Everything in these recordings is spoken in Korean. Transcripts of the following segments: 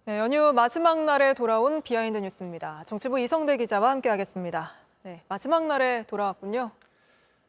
네, 연휴 마지막 날에 돌아온 비하인드 뉴스입니다. 정치부 이성대 기자와 함께하겠습니다. 네, 마지막 날에 돌아왔군요.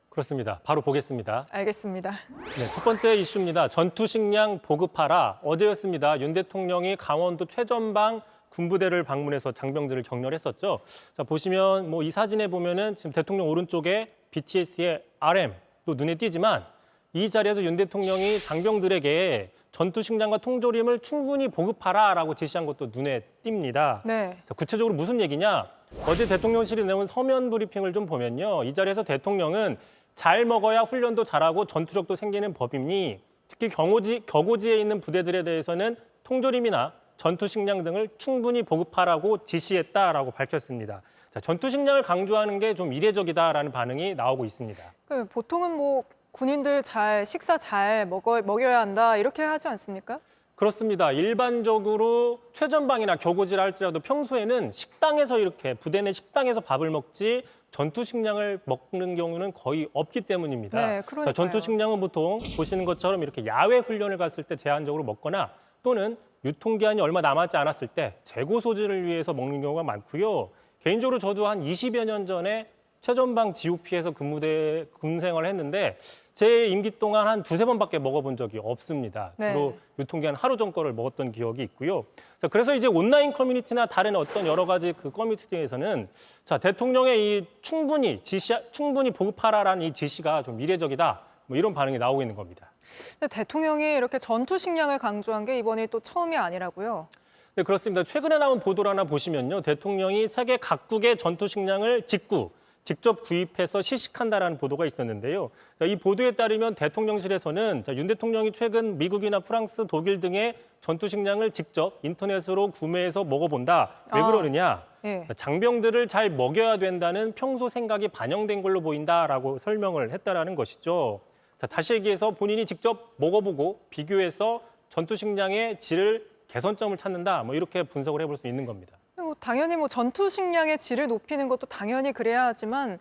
그렇습니다. 바로 보겠습니다. 알겠습니다. 네, 첫 번째 이슈입니다. 전투식량 보급하라. 어제였습니다. 윤 대통령이 강원도 최전방 군부대를 방문해서 장병들을 격려했었죠. 자, 보시면 이 사진에 보면은 지금 대통령 오른쪽에 BTS의 RM도 눈에 띄지만 이 자리에서 윤 대통령이 장병들에게 전투식량과 통조림을 충분히 보급하라라고 지시한 것도 눈에 띕니다. 네. 자, 구체적으로 무슨 얘기냐? 어제 대통령실이 내온 서면 브리핑을 좀 보면요. 이 자리에서 대통령은 잘 먹어야 훈련도 잘하고 전투력도 생기는 법이니 특히 격오지에 있는 부대들에 대해서는 통조림이나 전투식량 등을 충분히 보급하라고 지시했다라고 밝혔습니다. 자, 전투식량을 강조하는 게 좀 이례적이다라는 반응이 나오고 있습니다. 보통은 군인들 식사 잘 먹여야 한다 이렇게 하지 않습니까? 그렇습니다. 일반적으로 최전방이나 격오지라 할지라도 평소에는 식당에서 이렇게 부대 내 식당에서 밥을 먹지 전투식량을 먹는 경우는 거의 없기 때문입니다. 네, 그러니까요. 전투식량은 보통 보시는 것처럼 이렇게 야외 훈련을 갔을 때 제한적으로 먹거나 또는 유통기한이 얼마 남았지 않았을 때 재고 소지를 위해서 먹는 경우가 많고요. 개인적으로 저도 한 20여 년 전에 최전방 GOP에서 군 생활을 했는데 제 임기 동안 한 두세 번밖에 먹어본 적이 없습니다. 네. 주로 유통기한 하루 전 거를 먹었던 기억이 있고요. 자, 그래서 이제 온라인 커뮤니티나 다른 어떤 여러 가지 그 커뮤니티 등에서는 자, 대통령의 이 충분히 보급하라라는 이 지시가 좀 이례적이다. 이런 반응이 나오고 있는 겁니다. 근데 대통령이 이렇게 전투식량을 강조한 게 이번이 또 처음이 아니라고요? 네, 그렇습니다. 최근에 나온 보도를 하나 보시면요. 대통령이 세계 각국의 전투식량을 직접 구입해서 시식한다라는 보도가 있었는데요. 자, 이 보도에 따르면 대통령실에서는 윤 대통령이 최근 미국이나 프랑스, 독일 등의 전투식량을 직접 인터넷으로 구매해서 먹어본다. 왜 그러느냐? 예. 장병들을 잘 먹여야 된다는 평소 생각이 반영된 걸로 보인다라고 설명을 했다라는 것이죠. 자, 다시 얘기해서 본인이 직접 먹어보고 비교해서 전투식량의 질을 개선점을 찾는다. 이렇게 분석을 해볼 수 있는 겁니다. 당연히 전투식량의 질을 높이는 것도 당연히 그래야 하지만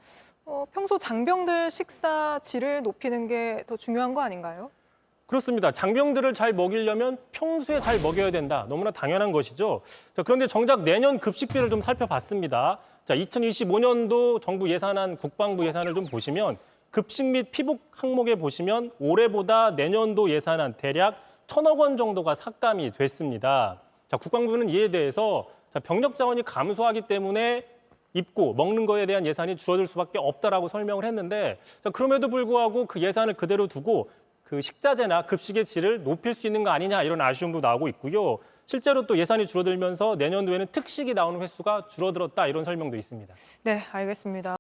평소 장병들 식사 질을 높이는 게 더 중요한 거 아닌가요? 그렇습니다. 장병들을 잘 먹이려면 평소에 잘 먹여야 된다. 너무나 당연한 것이죠. 자, 그런데 정작 내년 급식비를 좀 살펴봤습니다. 자, 2025년도 정부 예산안, 국방부 예산을 좀 보시면 급식 및 피복 항목에 보시면 올해보다 내년도 예산안 대략 1,000억 원 정도가 삭감이 됐습니다. 자, 국방부는 이에 대해서 병력 자원이 감소하기 때문에 입고 먹는 거에 대한 예산이 줄어들 수밖에 없다라고 설명을 했는데 그럼에도 불구하고 그 예산을 그대로 두고 그 식자재나 급식의 질을 높일 수 있는 거 아니냐 이런 아쉬움도 나오고 있고요. 실제로 또 예산이 줄어들면서 내년도에는 특식이 나오는 횟수가 줄어들었다 이런 설명도 있습니다. 네, 알겠습니다.